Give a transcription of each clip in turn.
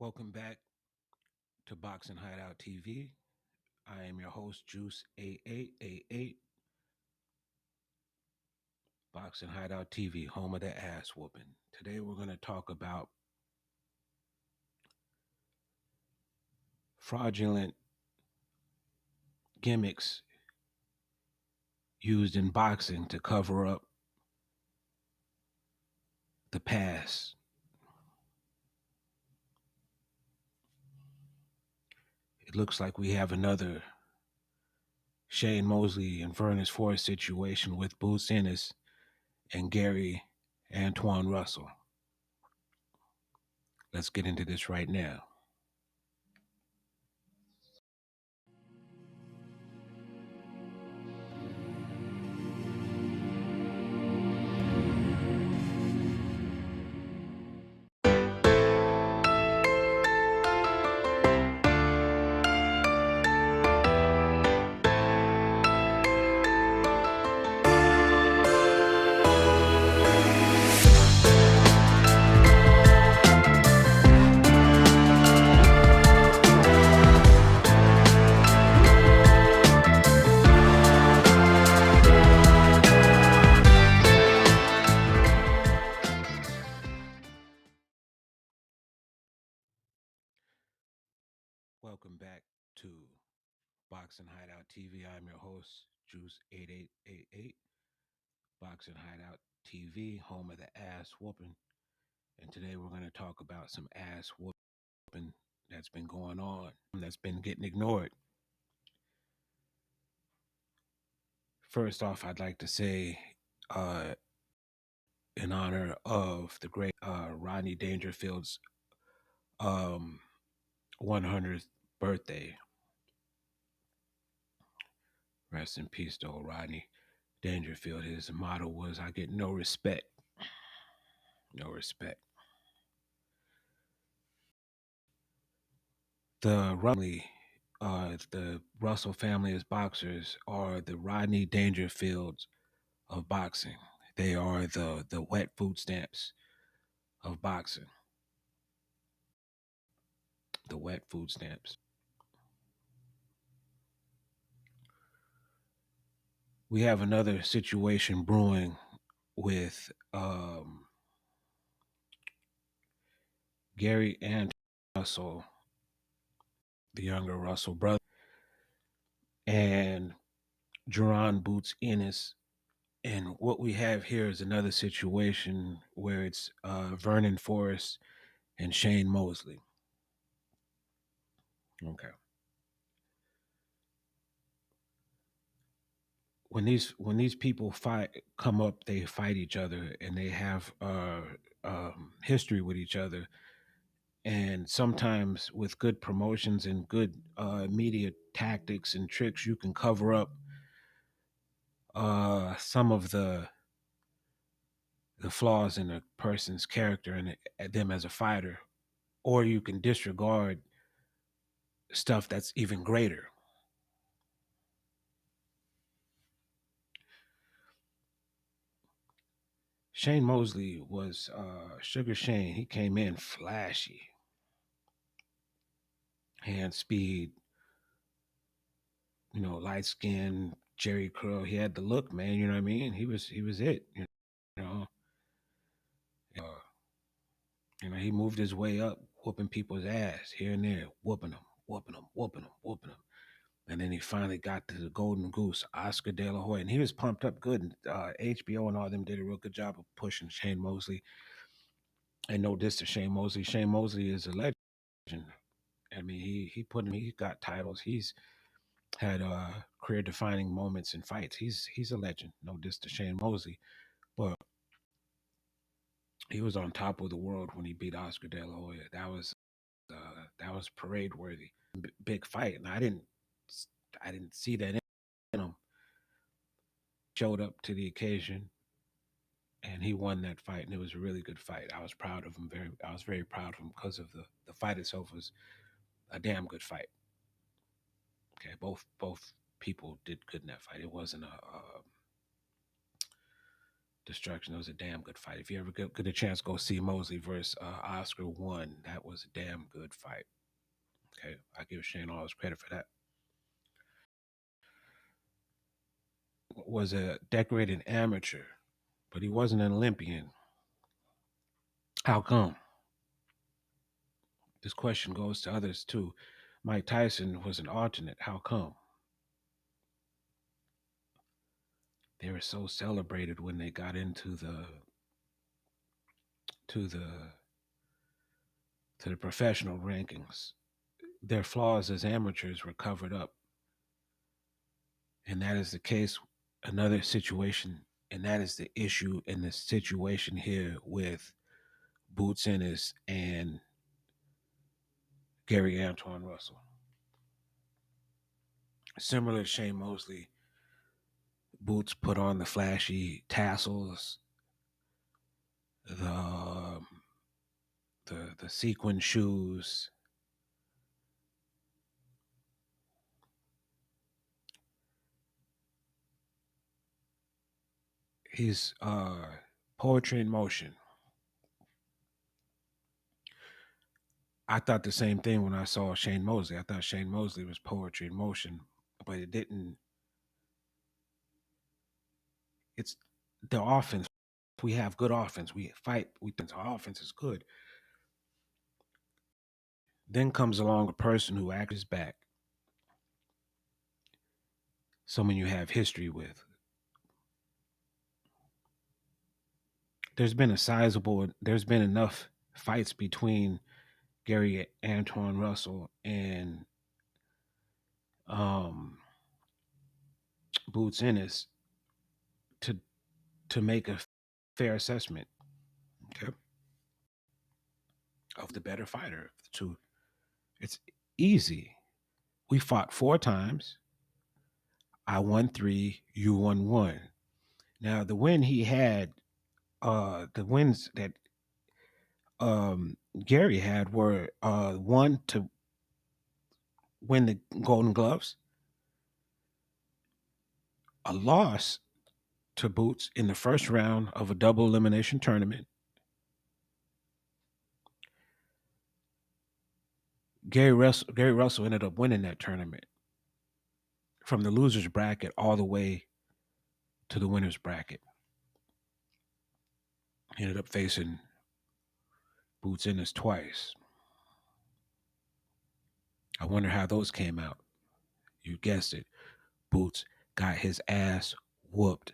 Welcome back to Boxing Hideout TV. I am your host, Juice 8888, Boxing Hideout TV, home of the ass whooping. Today we're going to talk about fraudulent gimmicks used in boxing to cover up the past. It looks like we have another Shane Mosley and Vernon Forrest situation with Boots Ennis and Gary Antuanne Russell. Let's get into this right now. Welcome back to Boxing Hideout TV. I'm your host, Juice 8888, Boxing Hideout TV, home of the ass whooping. And today we're going to talk about some ass whooping that's been going on, that's been getting ignored. First off, I'd like to say, in honor of the great Rodney Dangerfield's 100th birthday. Rest in peace, though, Rodney Dangerfield. His motto was, "I get no respect." No respect. The Russell family as boxers are the Rodney Dangerfields of boxing. They are the wet food stamps of boxing. The wet food stamps. We have another situation brewing with Gary Antuanne Russell, the younger Russell brother, and Jerron Boots Ennis. And what we have here is another situation where it's Vernon Forrest and Shane Mosley. Okay. When these people come up, they fight each other, and they have history with each other. And sometimes with good promotions and good media tactics and tricks, you can cover up some of the flaws in a person's character and them as a fighter, or you can disregard stuff that's even greater. Shane Mosley was Sugar Shane. He came in flashy, hand speed, light skin, Jerry curl. He had the look, man. You know what I mean? He was it. Know, uh, he moved his way up, whooping people's ass here and there, whooping them, whooping them, whooping them, whooping them. And then he finally got to the Golden Goose, Oscar De La Hoya, and he was pumped up good. And HBO and all them did a real good job of pushing Shane Mosley. And no diss to Shane Mosley. Shane Mosley is a legend. I mean, he got titles. He's had career defining moments in fights. He's a legend. No diss to Shane Mosley, but he was on top of the world when he beat Oscar De La Hoya. That was parade worthy, big fight, and I didn't see that in him. Showed up to the occasion, and he won that fight, and it was a really good fight. I was proud of him. I was very proud of him because of the fight itself was a damn good fight. Okay, both people did good in that fight. It wasn't a destruction. It was a damn good fight. If you ever get a chance, go see Mosley versus Oscar one. That was a damn good fight. Okay, I give Shane all his credit for that. Was a decorated amateur, but he wasn't an Olympian. How come? This question goes to others too. Mike Tyson was an alternate. How come? They were so celebrated when they got into to the to the professional rankings. Their flaws as amateurs were covered up. And that is the case, another situation, and that is the issue in the situation here with Boots Ennis and Gary Antuanne Russell. Similar to Shane Mosley, Boots put on the flashy tassels, the the sequin shoes. He's poetry in motion. I thought the same thing when I saw Shane Mosley. I thought Shane Mosley was poetry in motion, but it didn't. It's the offense. We have good offense. We fight. We think our offense is good. Then comes along a person who acts his back, someone you have history with. There's been enough fights between Gary Antuanne Russell and um, Boots Ennis to make a fair assessment, okay, of the better fighter of the two. It's easy. We fought 4 times. I won 3. You won 1. Now the win he had, the wins that Gary had were one to win the Golden Gloves, a loss to Boots in the first round of a double elimination tournament. Gary Russell ended up winning that tournament from the losers bracket all the way to the winners bracket. He ended up facing Boots Ennis twice. I wonder how those came out. You guessed it. Boots got his ass whooped.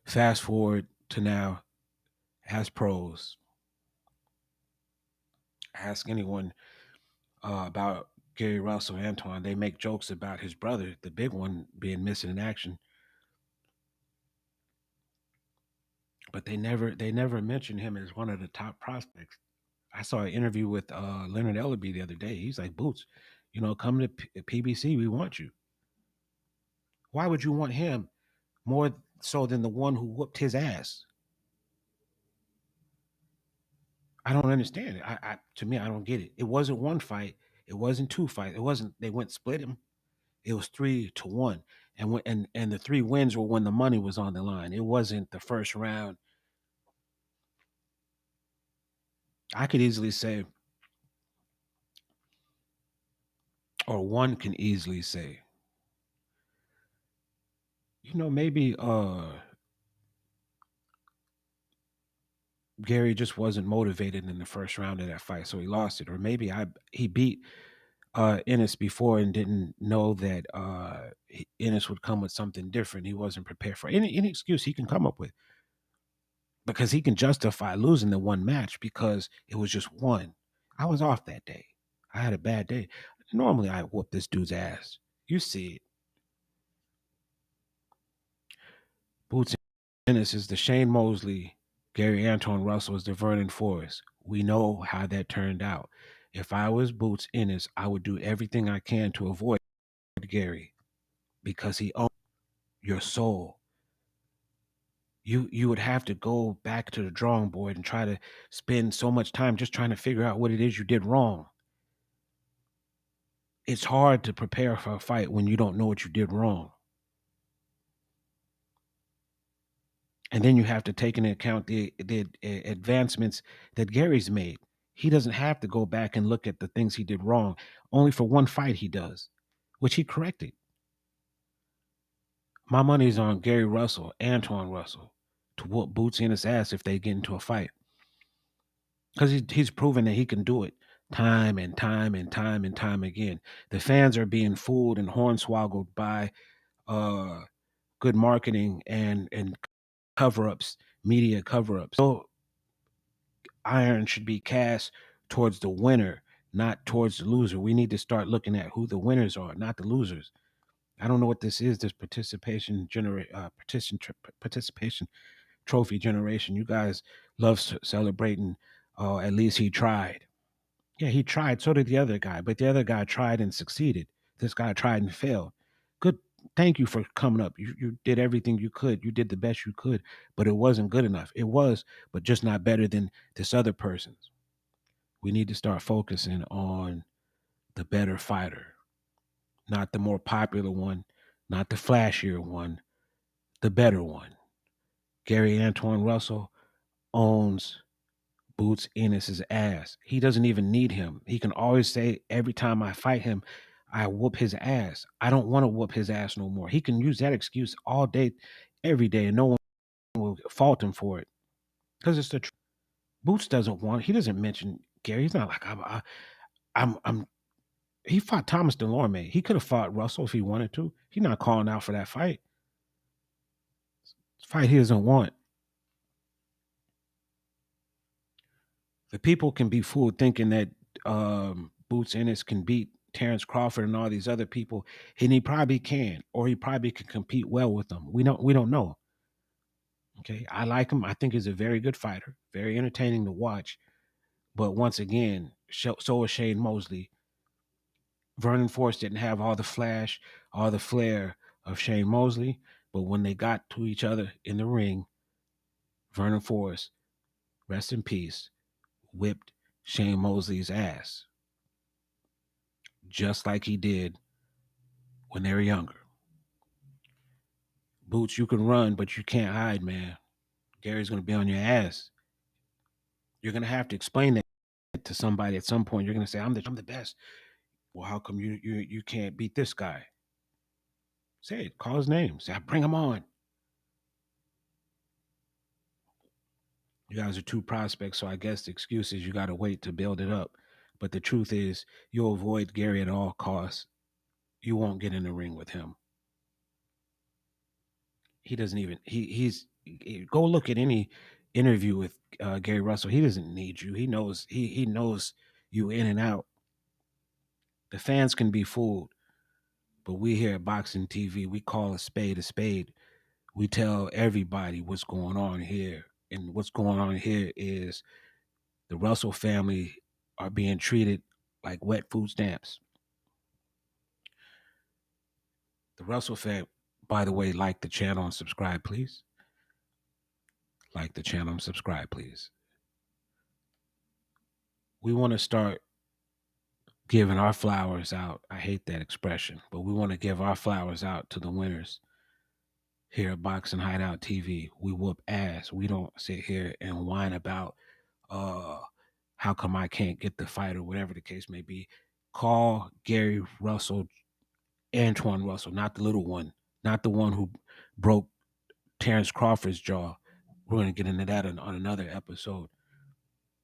Fast forward to now, as pros. Ask anyone about Gary Russell Antoine. They make jokes about his brother, the big one, being missing in action. But they never mention him as one of the top prospects. I saw an interview with Leonard Ellerby the other day. He's like, Boots, come to PBC. We want you. Why would you want him more so than the one who whooped his ass? I don't understand it. To me, I don't get it. It wasn't one fight. It wasn't 2 fights. It wasn't. They went split him. It was 3-1, and the 3 wins were when the money was on the line. It wasn't the first round. I could easily say, or one can easily say, maybe Gary just wasn't motivated in the first round of that fight, so he lost it. Or maybe he beat Ennis before and didn't know that Ennis would come with something different. He wasn't prepared for any excuse he can come up with, because he can justify losing the one match because it was just one. I was off that day. I had a bad day. Normally, I whoop this dude's ass. You see it. Boots Ennis is the Shane Mosley. Gary Antuanne Russell is the Vernon Forrest. We know how that turned out. If I was Boots Ennis, I would do everything I can to avoid Gary, because he owns your soul. You would have to go back to the drawing board and try to spend so much time just trying to figure out what it is you did wrong. It's hard to prepare for a fight when you don't know what you did wrong. And then you have to take into account the advancements that Gary's made. He doesn't have to go back and look at the things he did wrong. Only for one fight he does, which he corrected. My money's on Gary Russell, Antoine Russell, to whoop Boots in his ass if they get into a fight. Because he's proven that he can do it time and time and time and time again. The fans are being fooled and hornswoggled by uh, good marketing and cover ups, media cover ups. So iron should be cast towards the winner, not towards the loser. We need to start looking at who the winners are, not the losers. I don't know what this is. This participation trophy generation. You guys love celebrating. At least he tried. Yeah, he tried. So did the other guy, but the other guy tried and succeeded. This guy tried and failed. Good. Thank you for coming up. You did everything you could. You did the best you could, but it wasn't good enough. It was, but just not better than this other person's. We need to start focusing on the better fighter, not the more popular one, not the flashier one, the better one. Gary Antuanne Russell owns Boots Ennis's ass. He doesn't even need him. He can always say, every time I fight him, I whoop his ass. I don't want to whoop his ass no more. He can use that excuse all day, every day, and no one will fault him for it because it's the truth. Boots doesn't want. He doesn't mention Gary. He's not like I'm. He fought Thomas Delorme. He could have fought Russell if he wanted to. He's not calling out for that fight. It's a fight he doesn't want. The people can be fooled thinking that Boots Ennis can beat Terrence Crawford and all these other people, and he probably can, or he probably can compete well with them. We don't know. Okay, I like him. I think he's a very good fighter, very entertaining to watch. But once again, so is Shane Mosley. Vernon Force didn't have all the flash, all the flair of Shane Mosley, but when they got to each other in the ring, Vernon Force, rest in peace, whipped Shane Mosley's ass, just like he did when they were younger. Boots, you can run, but you can't hide, man. Gary's going to be on your ass. You're going to have to explain that to somebody at some point. You're going to say, I'm the best. Well, how come you can't beat this guy? Say it. Call his name. Say, bring him on. You guys are two prospects, so I guess the excuse is you got to wait to build it up. But the truth is, you'll avoid Gary at all costs. You won't get in the ring with him. He doesn't even. Go look at any interview with Gary Russell. He doesn't need you. He knows. He knows you in and out. The fans can be fooled, but we here at Boxing TV, we call a spade a spade. We tell everybody what's going on here, and what's going on here is the Russell family are being treated like wet food stamps. The Russell family, by the way, like the channel and subscribe, please. Like the channel and subscribe, please. We want to start giving our flowers out. I hate that expression, but we want to give our flowers out to the winners here at Boxing Hideout TV. We whoop ass. We don't sit here and whine about uh how come I can't get the fight or whatever the case may be. Call Gary Russell, Antoine Russell, not the little one, not the one who broke Terrence Crawford's jaw. We're going to get into that on another episode.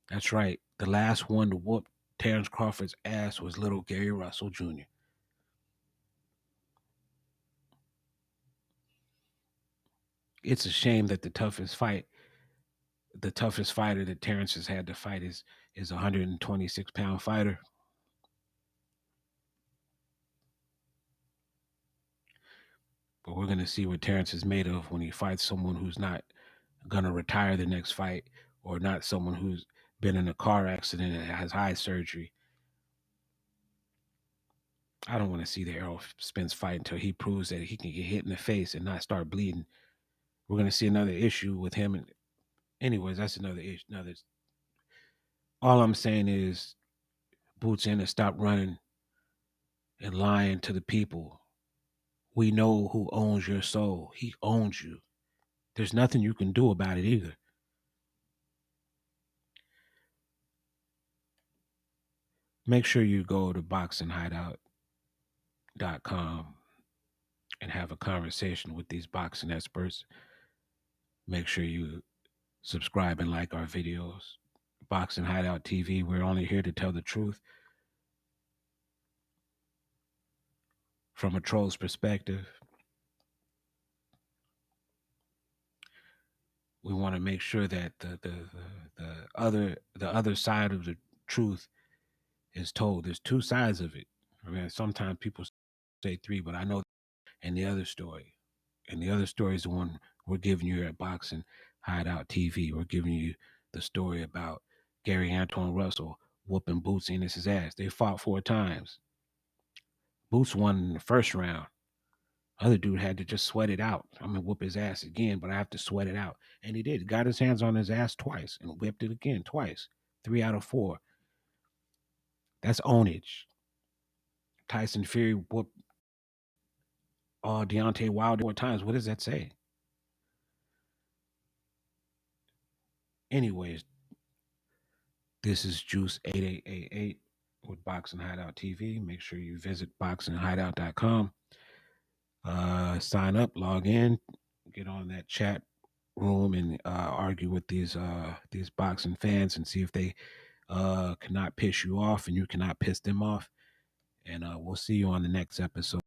That's right. The last one to whoop Terrence Crawford's ass was little Gary Russell Jr. It's a shame that the toughest fighter that Terrence has had to fight is a 126-pound fighter. But we're going to see what Terrence is made of when he fights someone who's not going to retire the next fight, or not someone who's been in a car accident and has eye surgery. I don't want to see the Errol Spence fight until he proves that he can get hit in the face and not start bleeding. We're going to see another issue with him. And anyways, that's another issue. All I'm saying is, Boots in and stop running and lying to the people. We know who owns your soul. He owns you. There's nothing you can do about it either. Make sure you go to boxinghideout.com and have a conversation with these boxing experts. Make sure you subscribe and like our videos. Boxing Hideout TV, we're only here to tell the truth from a troll's perspective. We want to make sure that the other side of the truth is told. There's two sides of it. I mean, sometimes people say three, but I know. And the other story, is the one we're giving you here at Boxing Hideout TV. We're giving you the story about Gary Antuanne Russell whooping Boots Ennis' ass. They fought 4 times. Boots won in the first round. Other dude had to just sweat it out. I'm gonna whoop his ass again, but I have to sweat it out. And he did. Got his hands on his ass twice and whipped it again twice. 3 out of 4. That's ownage. Tyson Fury whooped Deontay Wilder 4 times. What does that say? Anyways, this is Juice 8888 with Boxing Hideout TV. Make sure you visit boxinghideout.com. Sign up, log in, get on that chat room and argue with these boxing fans and see if they cannot piss you off and you cannot piss them off. And we'll see you on the next episode.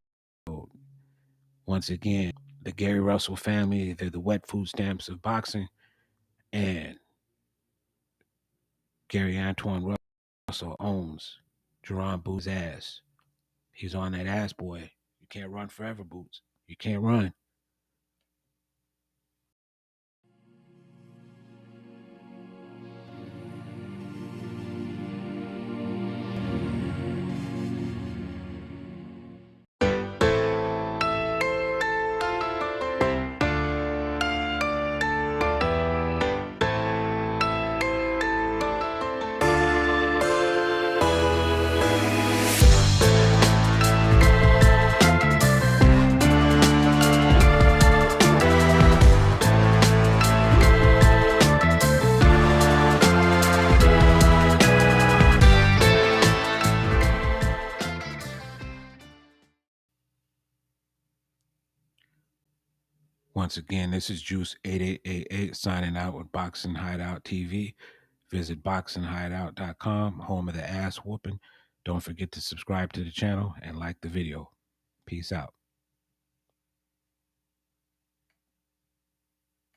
Once again, the Gary Russell family, they're the wet food stamps of boxing. And Gary Antuanne Russell owns Jerron Boots' ass. He's on that ass, boy. You can't run forever, Boots. You can't run. Once again, this is Juice 8888 signing out with Boxing Hideout TV. Visit boxinghideout.com, home of the ass whooping. Don't forget to subscribe to the channel and like the video. Peace out.